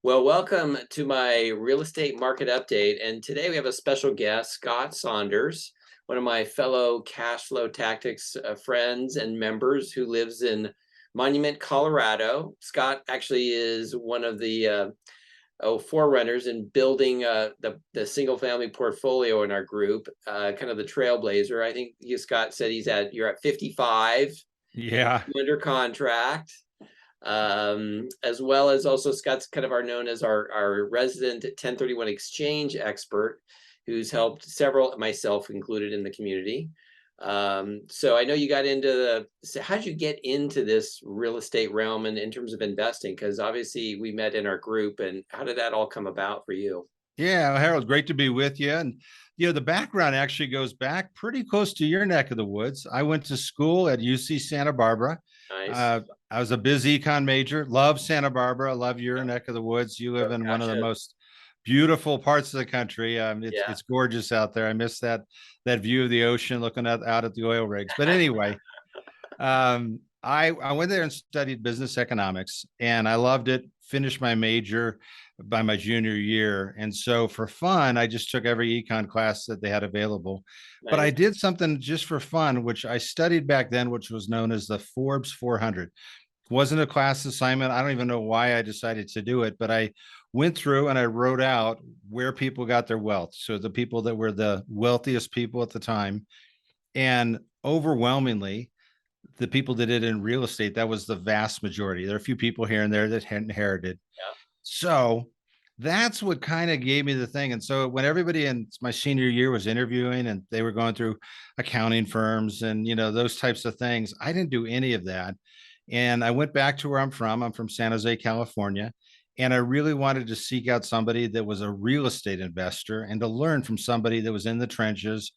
Well, welcome to my real estate market update. And today we have a special guest, Scott Saunders, one of my fellow cash flow tactics friends and members who lives in Monument, Colorado. Scott actually is one of the forerunners in building the single family portfolio in our group, kind of the trailblazer. I think Scott said you're at 55 and Yeah. under contract, as well as also Scott's kind of our known as our resident 1031 exchange expert, who's helped several, myself included, in the community. So I know you got into so how did you get into this real estate realm and in terms of investing? Because obviously we met in our group, and how did that all come about for you? Yeah, Harold, great to be with you. And the background actually goes back pretty close to your neck of the woods. I went to school at UC Santa Barbara. Nice. Uh, I was a biz econ major. Love Santa Barbara. Love your Yeah. neck of the woods. You live Oh, in one of the gotcha. most beautiful parts of the country. Yeah. It's gorgeous out there. I miss that view of the ocean, looking out at the oil rigs. But anyway, I went there and studied business economics, and I loved it. Finished my major by my junior year, and so for fun, I just took every econ class that they had available. But I Nice. did something just for fun, which I studied back then, which was known as the Forbes 400. It wasn't a class assignment. I don't even know why I decided to do it, but I went through and I wrote out where people got their wealth. So the people that were the wealthiest people at the time, and overwhelmingly the people that did in real estate, that was the vast majority. There are a few people here and there that had inherited. Yeah. So that's what kind of gave me the thing. And so when everybody in my senior year was interviewing and they were going through accounting firms and those types of things, I didn't do any of that. And I went back to where I'm from. I'm from San Jose, California. And I really wanted to seek out somebody that was a real estate investor and to learn from somebody that was in the trenches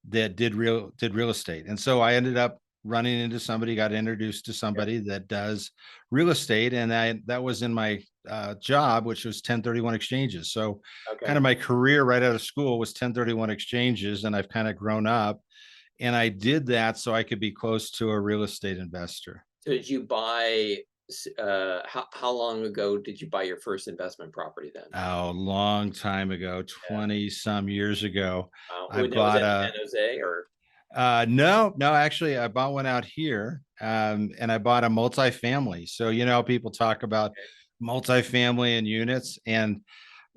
that did real estate. And so I ended up running into somebody, got introduced to Yeah. somebody that does real estate, and that was in my job, which was 1031 exchanges. So kind Okay. of my career right out of school was 1031 exchanges, and I've kind of grown up, and I did that so I could be close to a real estate investor. So did you buy, how long ago did you buy your first investment property then? Oh, long time ago, Yeah. 20 some years ago, I When that was bought in a San Jose or? no, actually, I bought one out here, and I bought a multifamily. So, people talk about Okay. multifamily and units, and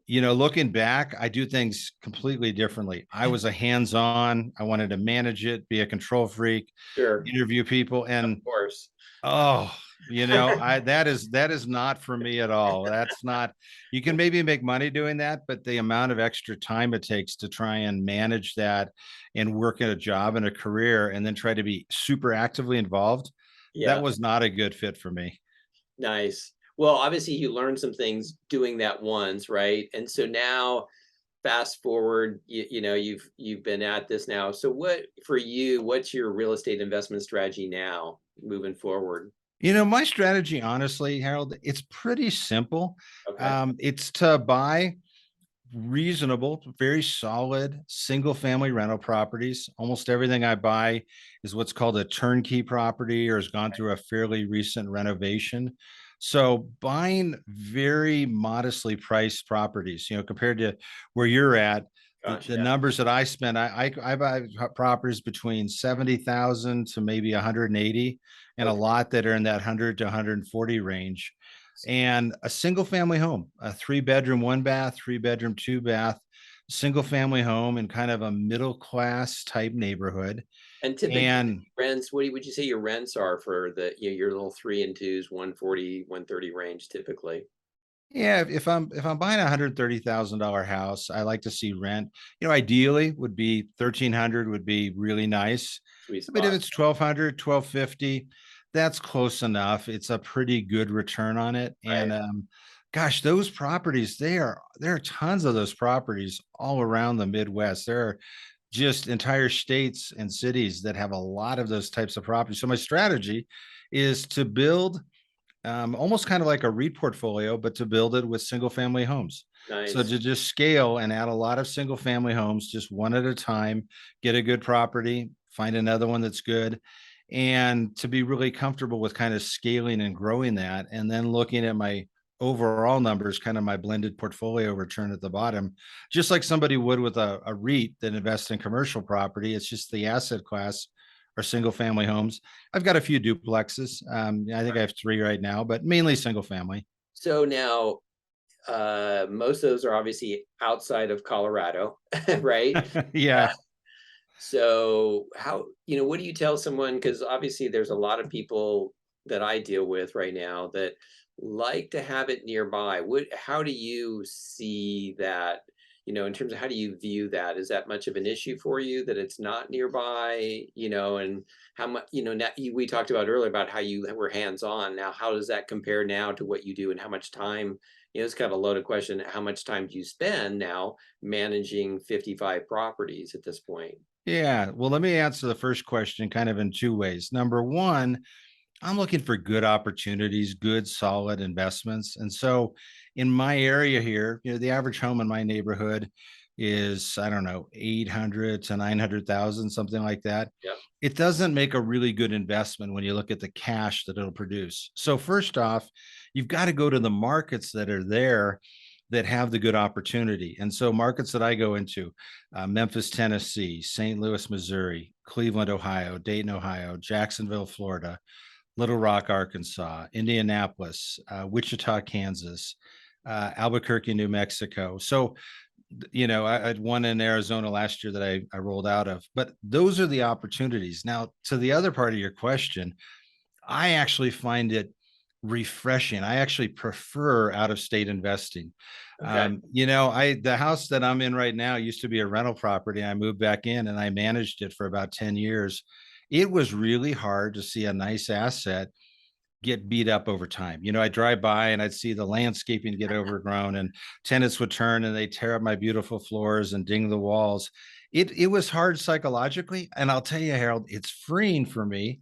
looking back, I do things completely differently. I was a hands-on. I wanted to manage it, be a control freak, Sure. interview people, Of and course. oh, I that is not for me at all. That's not. You can maybe make money doing that, but the amount of extra time it takes to try and manage that and work at a job and a career and then try to be super actively involved, that Yeah. was not a good fit for me. Nice. Well, obviously you learned some things doing that once, right? And so now fast forward, you've been at this now. So what for you, what's your real estate investment strategy now moving forward? My strategy, honestly, Harold, it's pretty simple. Okay. It's to buy reasonable, very solid single family rental properties. Almost everything I buy is what's called a turnkey property or has gone through a fairly recent renovation. So buying very modestly priced properties, compared to where you're at, Gosh, the yeah. numbers that I spend, I buy properties between 70,000 to maybe 180, and a Okay. lot that are in that 100 to 140 range. And a single family home, a 3 bedroom, 1 bath, 3 bedroom, 2 bath, single family home in kind of a middle class type neighborhood. And typically And rents, would you say your rents are for your little three and twos, 140, 130 range typically? yeah, if I'm buying $130,000 house, I like to see rent. Ideally would be 1,300 would be really nice. Sweet But if spot. it's 1,200, 1,250, that's close enough. It's a pretty good return on it. Right. And gosh, those properties, there are tons of those properties all around the Midwest. There are just entire states and cities that have a lot of those types of properties. So my strategy is to build almost kind of like a REIT portfolio, but to build it with single family homes. So Nice. to just scale and add a lot of single family homes, just one at a time, get a good property, find another one that's good, and to be really comfortable with kind of scaling and growing that. And then looking at my overall numbers, kind of my blended portfolio return at the bottom, just like somebody would with a REIT that invests in commercial property. It's just the asset class or single family homes. I've got a few duplexes. I think I have three right now, but mainly single family. So now, most of those are obviously outside of Colorado, right? Yeah. So how, what do you tell someone? Because obviously there's a lot of people that I deal with right now that like to have it nearby. How do you see that, in terms of how do you view that? Is that much of an issue for you that it's not nearby, and how much, now we talked about earlier about how you were hands-on. Now, how does that compare now to what you do and how much time, it's kind of a loaded question. How much time do you spend now managing 55 properties at this point? Yeah. Well, let me answer the first question kind of in two ways. Number one, I'm looking for good opportunities, good, solid investments. And so in my area here, the average home in my neighborhood is, I don't know, 800 to 900,000, something like that. Yeah. It doesn't make a really good investment when you look at the cash that it'll produce. So first off, you've got to go to the markets that are there that have the good opportunity. And so markets that I go into, Memphis, Tennessee, St. Louis, Missouri, Cleveland, Ohio, Dayton, Ohio, Jacksonville, Florida, Little Rock, Arkansas, Indianapolis, Wichita, Kansas, Albuquerque, New Mexico. So, I had one in Arizona last year that I rolled out of, but those are the opportunities. Now, to the other part of your question, I actually find it refreshing. I actually prefer out of state investing. Okay. The house that I'm in right now used to be a rental property. I moved back in and I managed it for about 10 years. It was really hard to see a nice asset get beat up over time. I drive by and I'd see the landscaping get overgrown and tenants would turn and they tear up my beautiful floors and ding the walls. It was hard psychologically. And I'll tell you, Harold, it's freeing for me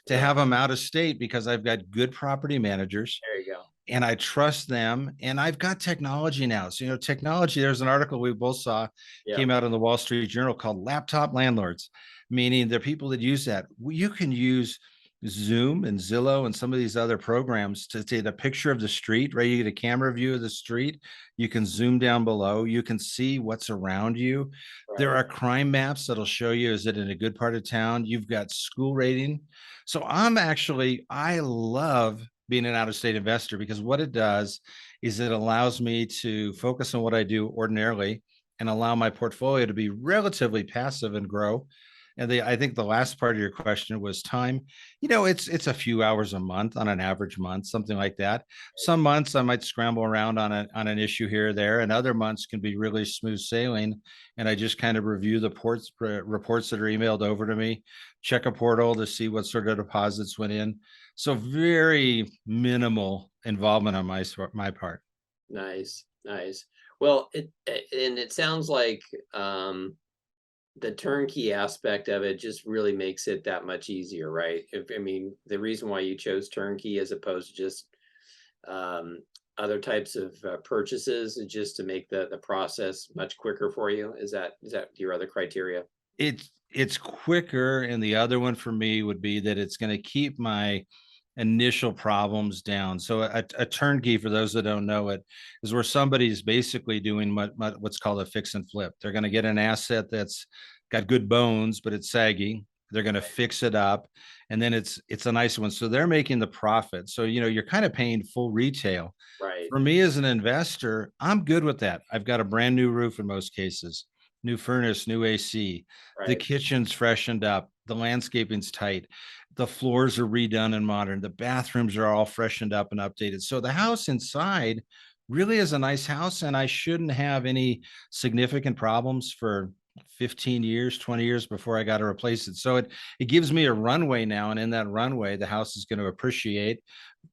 to Yeah. have them out of state because I've got good property managers There you go. and I trust them. And I've got technology now. So, technology, there's an article we both saw Yeah. came out in the Wall Street Journal called Laptop Landlords, meaning the people that use that. You can use Zoom and Zillow and some of these other programs to take a picture of the street, right? You get a camera view of the street. You can zoom down below. You can see what's around you. There Right. are crime maps that'll show you, is it in a good part of town? You've got school rating. So I love being an out of state investor because what it does is it allows me to focus on what I do ordinarily and allow my portfolio to be relatively passive and grow. And I think the last part of your question was time. It's a few hours a month on an average month, something like that. Some months I might scramble around on an issue here or there, and other months can be really smooth sailing. And I just kind of review the reports that are emailed over to me, check a portal to see what sort of deposits went in. So very minimal involvement on my part. Nice. Nice. Well, and it sounds like the turnkey aspect of it just really makes it that much easier, right? I mean, the reason why you chose turnkey as opposed to just um, other types of purchases is just to make the process much quicker for you. Is that your other criteria? It's quicker, and the other one for me would be that it's going to keep my initial problems down. So a turnkey, for those that don't know it, is where somebody's basically doing what's called a fix and flip. They're going to get an asset that's got good bones, but it's saggy. They're going to fix it up, and then it's a nice one. So they're making the profit. So you're kind of paying full retail. Right. For me as an investor, I'm good with that. I've got a brand new roof in most cases, new furnace, new AC. The Right. kitchen's freshened up. The landscaping's tight. The floors are redone and modern. The bathrooms are all freshened up and updated. So the house inside really is a nice house, and I shouldn't have any significant problems for 15 years, 20 years before I got to replace it. So it gives me a runway now. And in that runway, the house is going to appreciate,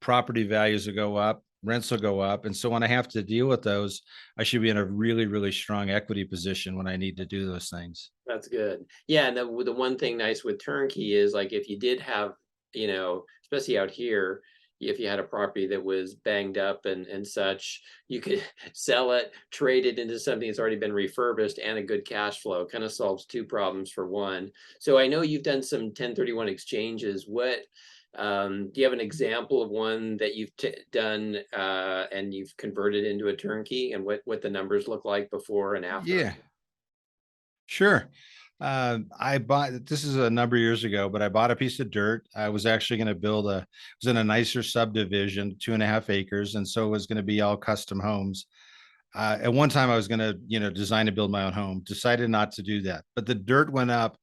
property values will go up, rents will go up. And so when I have to deal with those, I should be in a really, really strong equity position when I need to do those things. That's good. Yeah, and the one thing nice with turnkey is like if you did have, especially out here, if you had a property that was banged up and such, you could sell it, trade it into something that's already been refurbished and a good cash flow. Kind of solves two problems for one. So I know you've done some 1031 exchanges. Do you have an example of one that you've done and you've converted into a turnkey, and what the numbers look like before and after? Yeah, sure. I bought, this is a number of years ago, but I bought a piece of dirt. I was actually going to build a, it was in a nicer subdivision, 2.5 acres. And so it was going to be all custom homes. At one time I was going to, design and build my own home, decided not to do that, but the dirt went up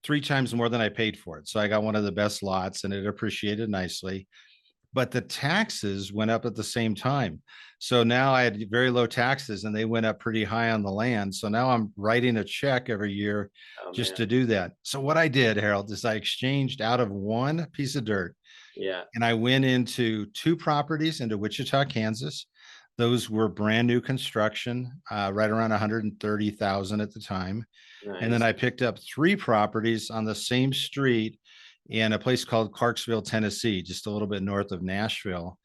3 times more than I paid for it. So I got one of the best lots and it appreciated nicely, but the taxes went up at the same time. So now I had very low taxes and they went up pretty high on the land. So now I'm writing a check every year Oh just man, to do that. So what I did, Harold, is I exchanged out of one piece of dirt yeah, and I went into two properties into Wichita, Kansas. Those were brand new construction, right around 130,000 at the time. And then nice. I picked up three properties on the same street in a place called Clarksville, Tennessee, just a little bit north of Nashville.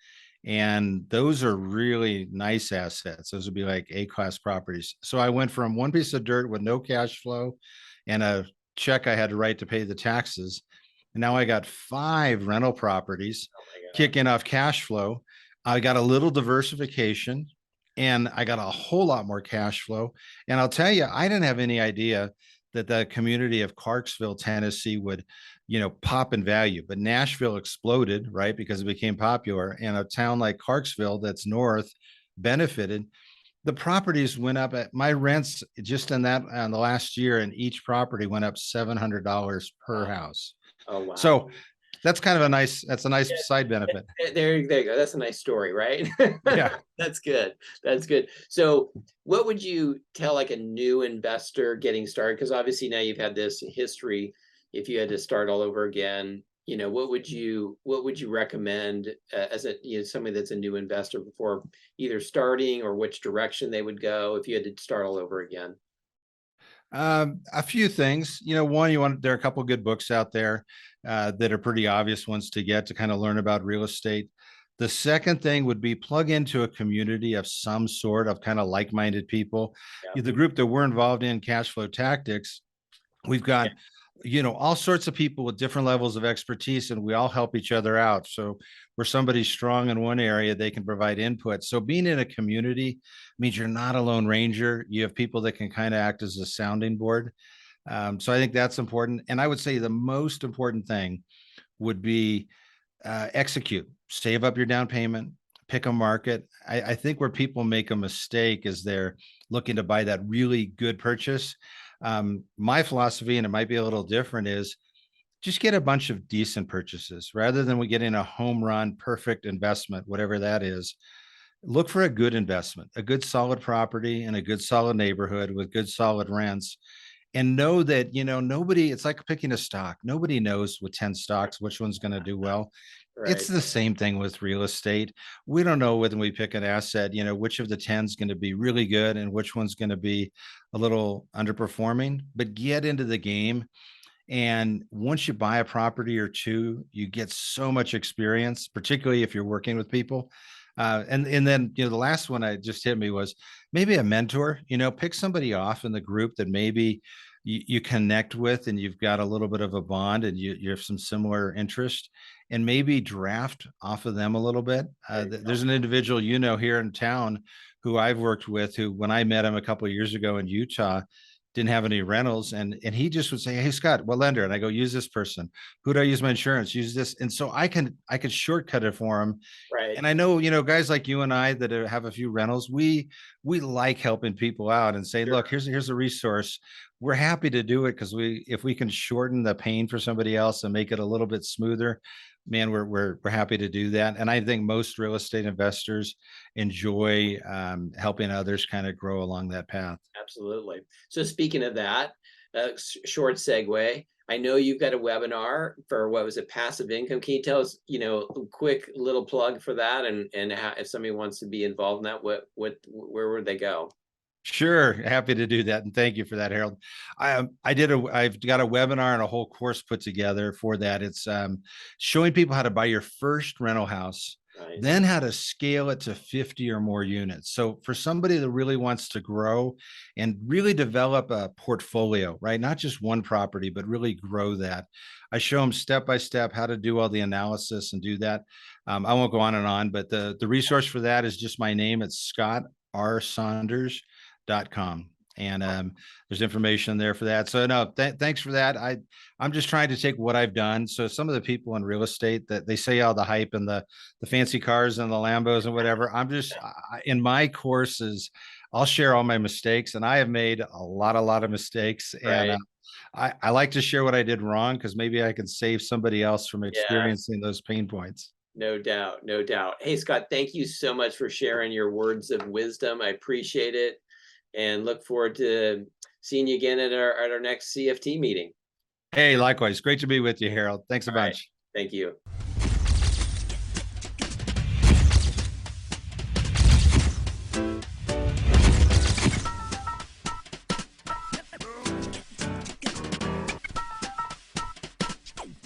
And those are really nice assets. Those would be like A-class properties. So I went from one piece of dirt with no cash flow and a check I had to write to pay the taxes. And now I got five rental properties Oh my God. kicking off cash flow. I got a little diversification and I got a whole lot more cash flow. And I'll tell you, I didn't have any idea that the community of Clarksville, Tennessee would, pop in value. But Nashville exploded, right? Because it became popular. And a town like Clarksville that's north benefited. The properties went up at my rents just in that on the last year, and each property went up $700 per Wow. house. Oh wow. So that's a nice side benefit. There you go. That's a nice story, right? Yeah. That's good. That's good. So, what would you tell like a new investor getting started? Because obviously now you've had this history. If you had to start all over again, what would you recommend as a somebody that's a new investor before either starting or which direction they would go if you had to start all over again? A few things. One, there are a couple of good books out there that are pretty obvious ones to get to kind of learn about real estate. The second thing would be plug into a community of some sort of kind of like-minded people. Yeah. The group that we're involved in, Cash Flow Tactics, we've got all sorts of people with different levels of expertise and we all help each other out. So where somebody's strong in one area, they can provide input. So being in a community means you're not a lone ranger. You have people that can kind of act as a sounding board. So I think that's important. And I would say the most important thing would be execute, save up your down payment, pick a market. I think where people make a mistake is they're looking to buy that really good purchase. My philosophy, and it might be a little different, is just get a bunch of decent purchases rather than we getting a home run, perfect investment, whatever that is. Look for a good investment, a good solid property in a good solid neighborhood with good solid rents. And know that, nobody, it's like picking a stock. Nobody knows with 10 stocks which one's going to do well. It's Right. the same thing with real estate. We don't know when we pick an asset, which of the 10 is going to be really good and which one's going to be a little underperforming, but get into the game. And once you buy a property or two, you get so much experience, particularly if you're working with people. And then the last one I just hit me was maybe a mentor. Pick somebody off in the group that maybe you connect with, and you've got a little bit of a bond, and you have some similar interest, and maybe draft off of them a little bit. There you There's an individual here in town who I've worked with, who when I met him a couple of years ago in Utah, didn't have any rentals, and he just would say, "Hey Scott, what lender?" And I go, "Use this person." "Who do I use my insurance?" "Use this." And so I could shortcut it for him. right. And I know, guys like you and I that have a few rentals, we like helping people out and say, Sure. "Look, here's a resource." We're happy to do it because if we can shorten the pain for somebody else and make it a little bit smoother, man, we're happy to do that. And I think most real estate investors enjoy helping others kind of grow along that path. Absolutely. So speaking of that, short segue. I know you've got a webinar for what was it, passive income. Can you tell us, a quick little plug for that, and how, if somebody wants to be involved in that, where would they go? Sure, happy to do that, and thank you for that, Harold. I've got a webinar and a whole course put together for that. It's showing people how to buy your first rental house then Nice. how to scale it to 50 or more units. So for somebody that really wants to grow and really develop a portfolio, right? Not just one property, but really grow that. I show them step by step how to do all the analysis and do that. I won't go on, but the resource for that is just my name. It's scottrsaunders.com. And there's information there for that. So no, thanks for that. I'm just trying to take what I've done. So some of the people in real estate that they say all the hype and the fancy cars and the Lambos and whatever. In my courses, I'll share all my mistakes, and I have made a lot of mistakes. And Right. I like to share what I did wrong because maybe I can save somebody else from Yeah. experiencing those pain points. No doubt, no doubt. Hey, Scott, thank you so much for sharing your words of wisdom. I appreciate it and look forward to seeing you again at our next CFT meeting. Hey, likewise. Great to be with you, Harold. Thanks a All right. bunch. Thank you.